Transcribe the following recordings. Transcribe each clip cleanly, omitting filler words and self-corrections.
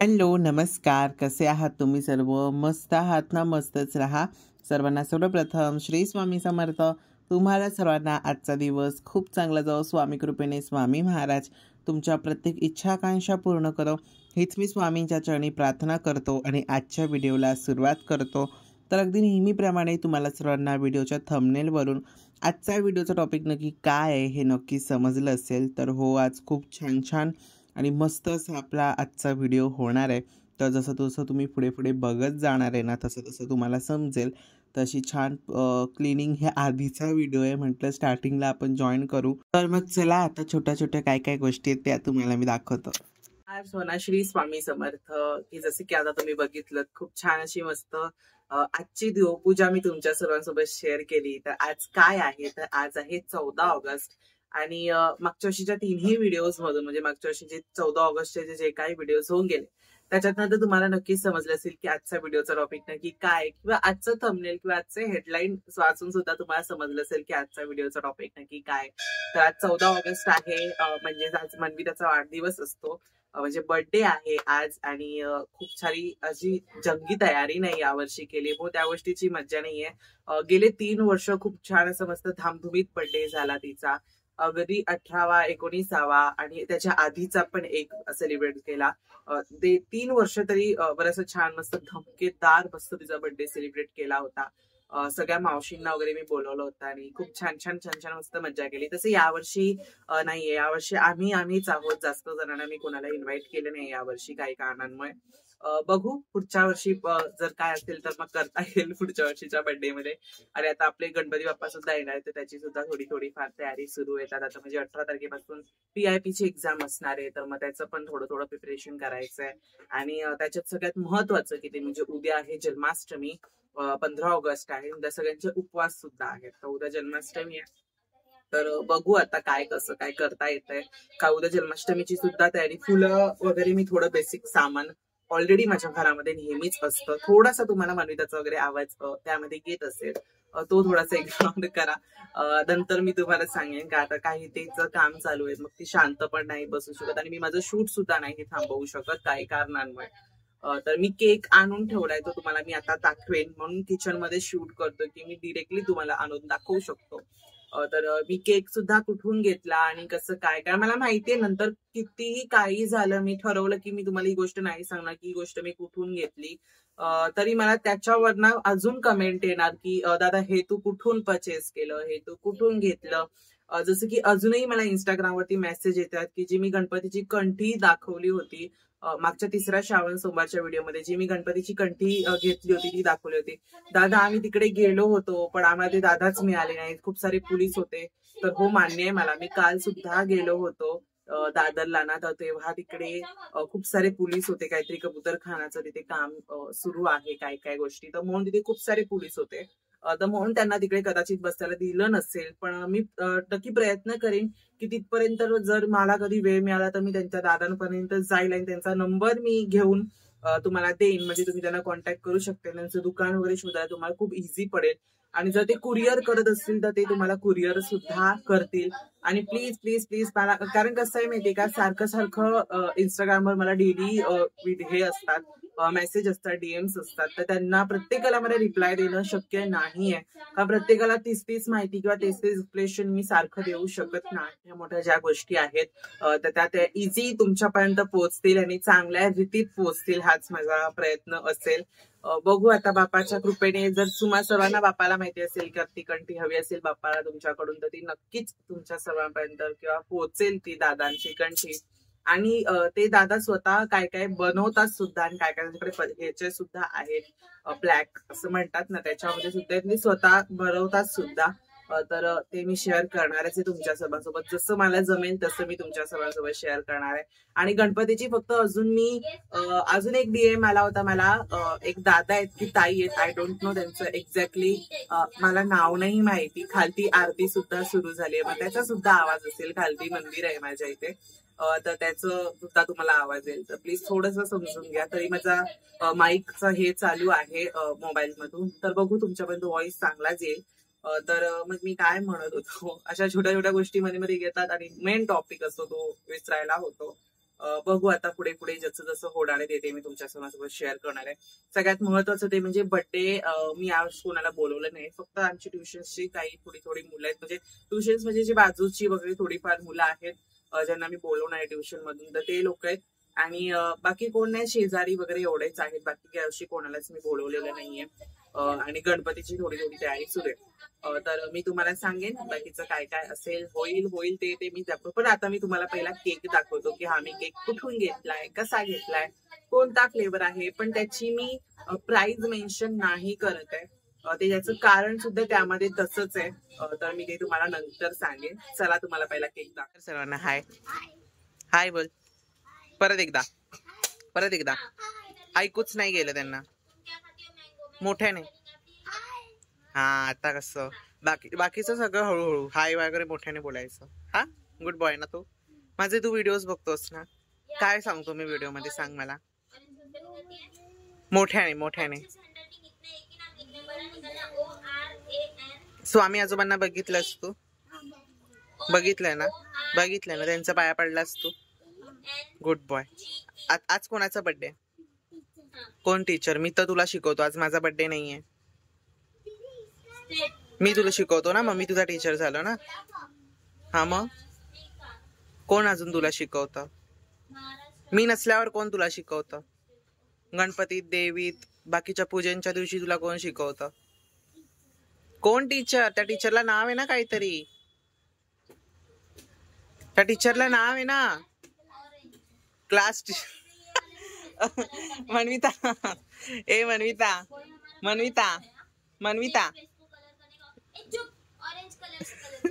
Hello, नमस्कार. कसे आहात तुम्ही सर्व? मस्त आहात ना? मस्तच राहा. सर्वांना सर्वप्रथम श्री स्वामी समर्थ. तुम्हाला सर्वांना आजचा दिवस खूप चांगला जावो. स्वामी कृपेने स्वामी महाराज तुमच्या प्रत्येक इच्छा आकांक्षा पूर्ण करो, हीच मी स्वामींच्या चरणी प्रार्थना करतो आणि आजच्या व्हिडिओला सुरुवात करतो. तर अगदी नेहमीप्रमाणे तुम्हाला सर्वांना व्हिडिओच्या थंबनेलवरून आजचा व्हिडिओचा टॉपिक नक्की काय आहे हे नक्की समजलं असेल. तर हो, आज खूप छान छान आणि मस्त असा आपला आजचा व्हिडिओ होणार आहे. तर जसं जसं तुम्ही पुढे पुढे बघत जाणार आहे ना, तसं तसं तुम्हाला समजेल. तशी छान क्लिनिंग हे आधीचा व्हिडिओ आहे, म्हटलं स्टार्टिंगला आपण जॉईन करू. तर मग चला, आता छोट्या छोट्या काय काय गोष्टी आहेत त्या तुम्हाला मी दाखवतो. सोना श्री स्वामी समर्थ. की जसे की आता तुम्ही बघितलं, खूप छान अशी मस्त आजची देवपूजा मी तुमच्या सर्वांसोबत शेअर केली. तर आज काय आहे, तर आज आहे 14 ऑगस्ट. आणि मागच्या वर्षीच्या तिन्ही व्हिडिओज मधून, म्हणजे मागच्या वर्षीचे 14 ऑगस्टचे जे काही व्हिडिओज होऊन गेले, त्याच्यातनं तर तुम्हाला नक्कीच समजलं असेल की आजचा व्हिडिओचा टॉपिक नक्की काय, किंवा आजचं थंबनेल किंवा आजचे हेडलाईन वाचून सुद्धा तुम्हाला समजलं असेल की आजचा व्हिडिओचा टॉपिक नक्की काय. तर आज 14 ऑगस्ट आहे, म्हणजे आज मनवीताचा वाढदिवस असतो, म्हणजे बर्थडे आहे आज. आणि खूप सारी अशी जंगी तयारी नाही यावर्षी केली, हो त्या गोष्टीची मज्जा नाहीये. गेले 3 वर्ष खूप छान असं मस्त धामधुमीत बर्थडे झाला तिचा. अगदी 18वा 19वा आणि त्याच्या आधीचा पण एक सेलिब्रेट केला. ते 3 वर्ष तरी बरंच छान मस्त धमकेदार मस्त तिचा बर्थडे सेलिब्रेट केला होता. सगळ्या मावशींना वगैरे मी बोलवलं होतं आणि खूप छान छान छान छान मस्त मज्जा केली. तसं यावर्षी नाहीये. यावर्षी आम्हीच आहोत, जास्त जणांना मी कोणाला इन्व्हाइट केलं नाही यावर्षी काही कारणांमुळे. बघू पुढच्या वर्षी जर काय असेल तर मग करता येईल पुढच्या वर्षीच्या बर्थडे मध्ये. आणि आता आपले गणपती बाप्पा सुद्धा येणार, तर त्याची सुद्धा थोडी फार तयारी सुरू येतात आता. म्हणजे 18 तारखेपासून PIP ची एक्झाम असणार आहे, तर मग त्याचं पण थोडं प्रिपरेशन करायचं आहे. आणि त्याच्यात सगळ्यात महत्वाचं की ते म्हणजे उद्या आहे जन्माष्टमी. 15 ऑगस्ट आहे. उद्या सगळ्यांचे उपवास सुद्धा आहेत, तर उद्या जन्माष्टमी आहे. तर बघू आता काय कसं काय करता येतंय का. उद्या जन्माष्टमीची सुद्धा तयारी, फुलं वगैरे मी थोडं बेसिक सामान ऑलरेडी माझ्या घरामध्ये नेहमीच असतं. थोडासा तुम्हाला मनविताचा वगैरे आवाज त्यामध्ये येत असेल, तो थोडासा इग्नोर करा. नंतर मी तुम्हाला सांगेन का आता काही तेच काम चालू आहे, मग ती शांत पण नाही बसू शकत आणि मी माझं शूट सुद्धा नाही थांबवू शकत काही कारणांमुळे. तर मी केक आणून ठेवलाय, तो तुम्हाला मी आता दाखवेन, म्हणून किचन मध्ये शूट करतो की मी डिरेक्टली तुम्हाला आणून दाखवू शकतो. तर मी केक सुद्धा कुठून घेतला आणि कसं काय, कारण मला माहितीये नंतर कितीही काही झालं, मी ठरवलं की मी तुम्हाला ही गोष्ट नाही सांगणार की ही गोष्ट मी कुठून घेतली, तरी मला त्याच्यावरनं अजून कमेंट येणार की दादा हे तू कुठून परचेस केलं, हे तू कुठून घेतलं. जसं की अजूनही मला इंस्टाग्रामवरती मेसेज येतात की जी मी गणपतीची कंठी दाखवली होती मागच्या 3ऱ्या श्रावण सोमवारच्या व्हिडिओमध्ये, जी मी गणपतीची कंठी घेतली होती ती दाखवली होती. दादा आम्ही तिकडे गेलो होतो, पण आम्हाला ते दादाच मिळाले नाहीत, खूप सारे पोलीस होते. तर हो, मान्य आहे मला, मी काल सुद्धा गेलो होतो दादरला ना, तर तेव्हा तिकडे खूप सारे पोलीस होते. काहीतरी कबूतरखानाचं तिथे काम सुरू आहे, काय काय गोष्टी, तर म्हणून तिथे खूप सारे पोलीस होते. तर म्हणून त्यांना तिकडे कदाचित बसायला दिलं नसेल. पण मी नक्की प्रयत्न करेन की तिथपर्यंत जर मला कधी वेळ मिळाला तर मी त्यांच्या दादांपर्यंत जाईल आणि त्यांचा नंबर मी घेऊन तुम्हाला देईन, म्हणजे तुम्ही त्यांना कॉन्टॅक्ट करू शकता. त्यांचं दुकान वगैरे शोधायला तुम्हाला खूप इझी पडेल. आणि जर ते कुरिअर करत असतील तर ते तुम्हाला कुरिअर सुद्धा करतील. आणि प्लीज प्लीज प्लीज मला, कारण कसं आहे माहितीये का, सारखं इंस्टाग्रामवर मला डेली हे असतात, मेसेज असतात, DMs असतात, तर त्यांना प्रत्येकाला मला रिप्लाय देणं शक्य नाहीये. का प्रत्येकाला तीच माहिती किंवा तेच एक्सप्लेनेशन मी सारखं देऊ शकत नाही. मोठ्या ज्या गोष्टी आहेत तर त्या इझी तुमच्यापर्यंत पोहोचतील आणि चांगल्या रीतीत पोहोचतील, हाच माझा प्रयत्न असेल. बघू आता बापाच्या कृपेने, जर तुम्हा सर्वांना बापाला माहिती असेल की ती कंठी हवी असेल बापाला तुमच्याकडून, तर ती नक्कीच तुमच्या सर्वांपर्यंत किंवा पोहोचेल ती दादांची कंठी. आणि ते दादा स्वतः काय काय बनवतात सुद्धा, आणि काय काय त्यांच्याकडे ह्याचे सुद्धा आहेत, ब्लॅक असं म्हणतात ना, त्याच्यामध्ये सुद्धा ते स्वतः बनवतात सुद्धा. तर ते मी शेअर करणारच आहे तुमच्या सर्वांसोबत, जसं मला जमेल तसं मी तुमच्या सर्वांसोबत शेअर करणार आहे. आणि गणपतीची फक्त अजून एक DM आला होता मला, एक दादा आहेत की ताई आहेत, आय डोंट नो त्यांचं एक्झॅक्टली, मला नाव नाही माहिती. खालती आरती सुद्धा सुरू झाली आहे, मग त्याचा सुद्धा आवाज असेल, खालती मंदिर आहे माझ्या इथे, तर त्याचं सुद्धा तुम्हाला आवाज येईल. तर प्लीज थोडंसं समजून घ्या. तरी माझा माईकचा हे चालू आहे मोबाईल मधून, तर बघू तुमच्यापर्यंत व्हॉइस चांगलाच येईल. तर मग मी काय म्हणत होतो, अशा छोट्या छोट्या गोष्टी मध्ये येतात आणि मेन टॉपिक असतो तो विसरायला होतो. बघू आता पुढे पुढे जसं जसं होणार आहे ते मी तुमच्या सर्वांसोबत शेअर करणार आहे. सगळ्यात महत्वाचं ते म्हणजे बर्थडे मी यावेळेस कोणाला बोलवलं नाही. फक्त आमची ट्युशन्सची काही थोडी मुलं आहेत, म्हणजे ट्युशन्स म्हणजे जी बाजूची वगैरे थोडीफार मुलं आहेत ज्यांना मी बोलवणार आहे ट्युशन मधून, तर ते लोक आहेत. आणि बाकी कोण नाही, शेजारी वगैरे एवढेच आहेत. बाकी काही अशी कोणालाच मी बोलवलेलं नाहीये. आणि गणपतीची थोडी तयारी सुरू आहे. तर मी तुम्हाला सांगेन बाकीचं काय काय असेल होईल ते मी दाखवतो. पण आता मी तुम्हाला पहिला केक दाखवतो की हा मी केक कुठून घेतलाय, कसा घेतलाय, कोणता फ्लेवर आहे. पण त्याची मी प्राइस मेन्शन नाही करत आहे. ते त्याचं कारण सुद्धा त्यामध्ये तसंच आहे. तर मी ते तुम्हाला नंतर सांगेन. चला तुम्हाला पहिला केक दाखव. सर्वांना हाय हाय बोल. परत एकदा ऐकूच नाही गेलं त्यांना मोठ्याने. हा आता कसं बाकीचं सगळं हळूहळू हाय वगैरे मोठ्याने बोलायचं. हा गुड बॉय ना तू. माझे तू व्हिडिओज बघतोस ना, काय सांगतो मी व्हिडिओ मध्ये, सांग मला. मोठ्याने. स्वामी आजोबांना बघितलंस तू? बघितलंय ना त्यांच्या पाया पडलास तू. Good boy. आज कोणाचा बर्थडे? कोण टीचर? मी तर तुला शिकवतो. आज माझा बर्थडे नाहीये. मी तुला शिकवतो ना, मग मी तुझा टीचर झालो ना. हा मग कोण अजून तुला शिकवतं? मी नसल्यावर कोण तुला शिकवतं? गणपतीत, देवीत, बाकीच्या पूजेच्या दिवशी तुला कोण शिकवतं? कोण टीचर? त्या टीचरला नाव आहे ना काहीतरी. त्या टीचरला नाव आहे ना, क्लास मनविता. ए मनविता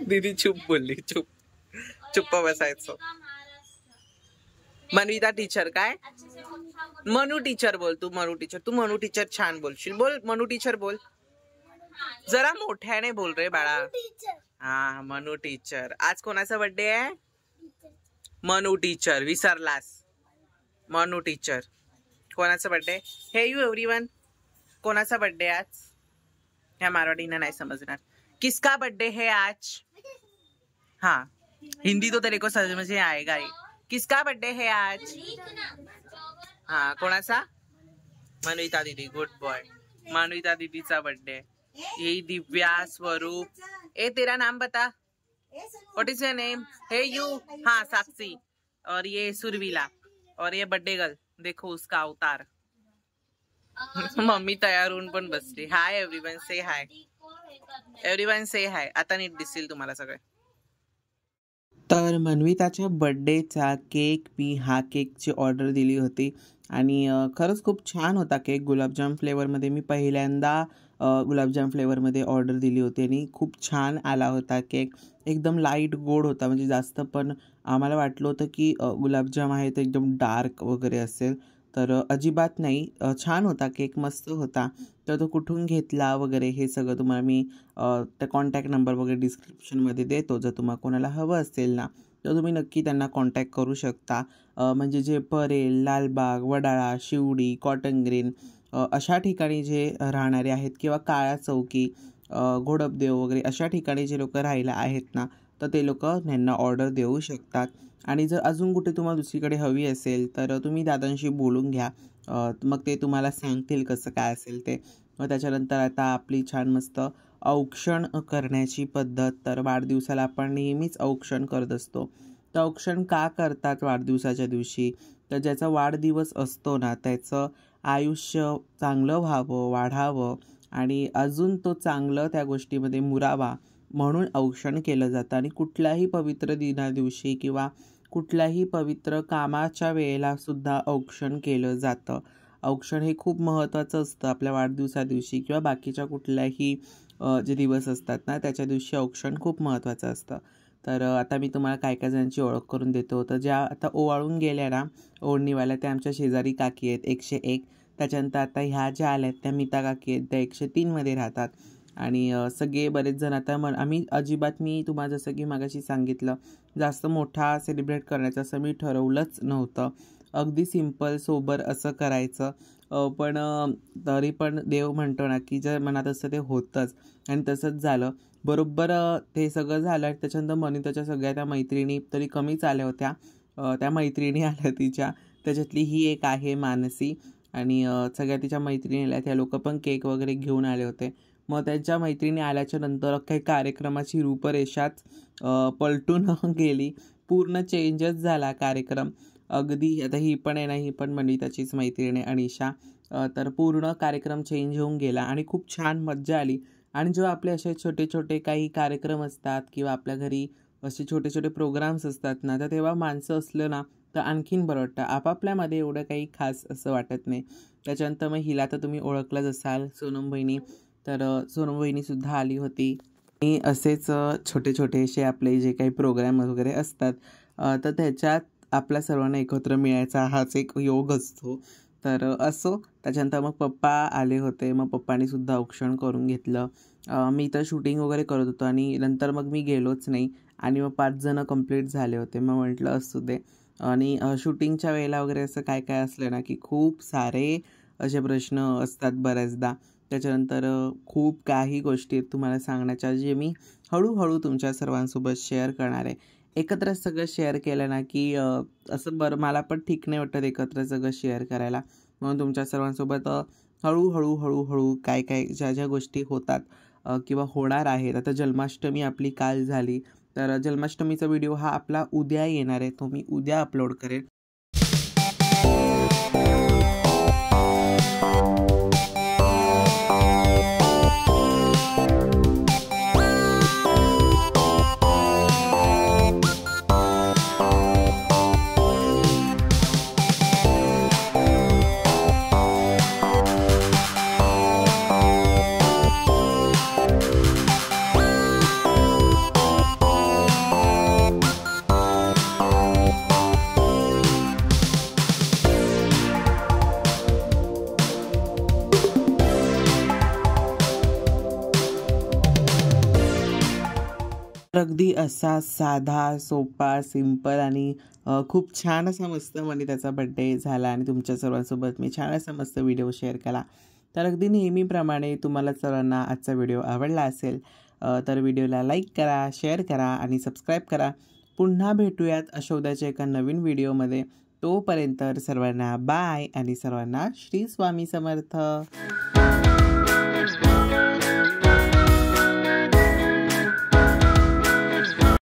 दीदी चुप बोलली. चुप्प बसायचं. मनविता टीचर काय? मनू टीचर बोल तू. मनू टीचर छान बोलशील. बोल मनू टीचर बोल. जरा मोठ्याने बोल रे बाळा. हा मनू टीचर. आज कोणाचा बर्थडे आहे? मनू टीचर. विसरलास. मनू टीचर. कोणाचा बर्थडे? हे यू एवरीवन, कोणाचा बर्थडे आज? ह्या मारवाडीना नाही समजणार. किसका बर्थडे है आज? हाँ हिंदी तो तेरे को समझ में आएगा ही. किसका बर्थडे है आज? हाँ कोणाचा? मनविता दीदी. Good boy. मनविता दीदीचा बर्थडे. ये दिव्या, स्वरूप. ए तेरा नाम बता. What is your name? Hey you. हाँ साक्षी. और ये सुरवीला. और ये बर्थडे गर्ल. देखो उसका अवतार. मम्मी तयार होऊन पण बसली. हाय एव्हरीवन, से हाय. एव्हरीवन से हाय. आता नीट दिसतील तुम्हाला सगळे. तर मनविताच्या बर्थडेचा केक, मी हा केकची ऑर्डर दिली होती आणि खरंच खूप छान होता केक. गुलाबजाम फ्लेवरमध्ये मी पहिल्यांदा गुलाबजाम फ्लेवरमध्ये ऑर्डर दिली होती आणि खूप छान आला होता केक. एकदम लाईट गोड होता, म्हणजे जास्त पण आम्हाला वाटलं होतं की गुलाबजाम आहे तर एकदम डार्क वगैरे असेल, तर अजिबात नाही. छान होता केक, मस्त होता. तर तो कुठून घेतला वगैरे हे सगळं तुम्हाला मी त्या कॉन्टॅक्ट नंबर वगैरे डिस्क्रिप्शनमध्ये देतो. जर तुम्हाला कोणाला हवं असेल ना, तर तुम्ही नक्की त्यांना कॉन्टॅक्ट करू शकता. म्हणजे जे परेल, लालबाग, वडाळा, शिवडी, कॉटन ग्रीन अशा ठिकाणी जे राहणारे आहेत, किंवा काळा चौकी, घोडपदेव वगैरे अशा ठिकाणी जे लोक राहायला आहेत ना, तर ते लोक यांना ऑर्डर देऊ शकतात. आणि जर अजून कुठे तुम्हाला दुसरीकडे हवी असेल तर तुम्ही दादांशी बोलून घ्या. मग ते तुम्हाला सांगतील कसं काय असेल ते. मग त्याच्यानंतर आता आपली छान मस्त औक्षण करण्याची पद्धत. तर वाढदिवसाला आपण नेहमीच औक्षण करत असतो. तर औक्षण का करतात वाढदिवसाच्या दिवशी? तर ज्याचा वाढदिवस असतो ना, त्याचं आयुष्य चांगलं व्हावं, वाढावं आणि अजून तो चांगलं त्या गोष्टीमध्ये मुरावा म्हणून औक्षण केलं जातं. आणि कुठल्याही पवित्र दिना दिवशी किंवा कुठल्याही पवित्र कामाच्या वेळेला सुद्धा औक्षण केलं जातं. औक्षण हे खूप महत्त्वाचं असतं आपल्या वाढदिवसा दिवशी किंवा बाकीच्या कुठल्याही जे दिवस असतात ना, त्याच्या दिवशी औक्षण खूप महत्त्वाचं असतं. तर आता मी तुम्हाला काय काय जणांची ओळख करून देतो. तर ज्या आता ओवाळून गेल्या ना ओढणीवाल्या, त्या आमच्या शेजारी काकी आहेत 101. त्याच्यानंतर आता ह्या ज्या आल्या आहेत त्या मीता काकी आहेत, त्या 103मध्ये राहतात. आणि सगळे बरेच जण आता आम्ही अजिबात, मी तुम्हाला जसं की मागाशी सांगितलं, जास्त मोठा सेलिब्रेट करण्याचं असं मी ठरवलंच नव्हतं. अगदी सिम्पल सोबर असं करायचं. पण तरी पण देव म्हणतो ना की जर मनात असं ते होतंच, आणि तसंच झालं. बरोबर ते सगळं झालं. त्याच्यानंतर मनविताच्या सगळ्या त्या मैत्रिणी तरी कमीच आल्या होत्या, त्या मैत्रिणी आल्या तिच्या, त्याच्यातली ही एक आहे मानसी आणि सगळ्या तिच्या मैत्रिणी आल्या, त्या लोक पण केक वगैरे घेऊन आले होते. मग त्यांच्या मैत्रिणी आल्याच्या नंतर काही कार्यक्रमाची रूपरेषाच पलटून गेली, पूर्ण चेंजच झाला कार्यक्रम. अगदी आता ही पण आहे ना, ही पण त्याचीच मैत्रीण आहे अनिशा. तर पूर्ण कार्यक्रम चेंज होऊन गेला आणि खूप छान मज्जा आली. आणि जेव्हा आपले असे छोटे छोटे काही कार्यक्रम असतात किंवा आपल्या घरी असे छोटे छोटे प्रोग्राम्स असतात ना, तर तेव्हा माणसं असलं ना तर आणखीन बरं वाटतं. आपापल्यामध्ये एवढं काही खास असं वाटत नाही. त्याच्यानंतर मग हिला तर तुम्ही ओळखलंच असाल, सोनम बहिणी. तर सोनम बहिणीसुद्धा आली होती. आणि असेच छोटे छोटे असे आपले जे काही प्रोग्राम वगैरे असतात तर त्याच्यात आपल्या सर्वांना एकत्र मिळायचा हाच एक योग असतो. तर असो. त्याच्यानंतर मग पप्पा आले होते. मग पप्पांनी सुद्धा औक्षण करून घेतलं. मी तर शूटिंग वगैरे करत होतो आणि नंतर मग मी गेलोच नाही आणि मग 5 जणं कंप्लीट झाले होते. मग म्हटलं असू दे. आणि शूटिंगच्या वेळेला वगैरे असं काय काय असलं ना की खूप सारे असे प्रश्न असतात बऱ्याचदा. त्याच्यानंतर खूप काही गोष्टी आहेत तुम्हाला सांगण्याच्या, जे मी हळूहळू तुमच्या सर्वांसोबत शेअर करणार आहे. एकत्र सगळं शेअर केलं ना की असं बरं मला पण ठीक नाही वाटत एकत्र सगळं शेअर करायला. म्हणून तुमच्या सर्वांसोबत हळूहळू हळूहळू काय काय ज्या ज्या गोष्टी होतात किंवा होणार आहेत. आता जन्माष्टमी आपली काल झाली, तर जन्माष्टमीचा व्हिडिओ हा आपला उद्या येणार आहे, तो मी उद्या अपलोड करेन. तर अगदी असा साधा, सोपा, सिंपल आणि खूप छान असा मस्त त्याचा बड्डे झाला आणि तुमच्या सर्वांसोबत मी छान असा मस्त व्हिडिओ शेअर केला. तर अगदी नेहमीप्रमाणे तुम्हाला सर्वांना आजचा व्हिडिओ आवडला असेल तर व्हिडिओला लाईक करा, शेअर करा आणि सबस्क्राईब करा. पुन्हा भेटूयात अशा उद्याच्या एका नवीन व्हिडिओमध्ये. तोपर्यंत सर्वांना बाय आणि सर्वांना श्री स्वामी समर्थ.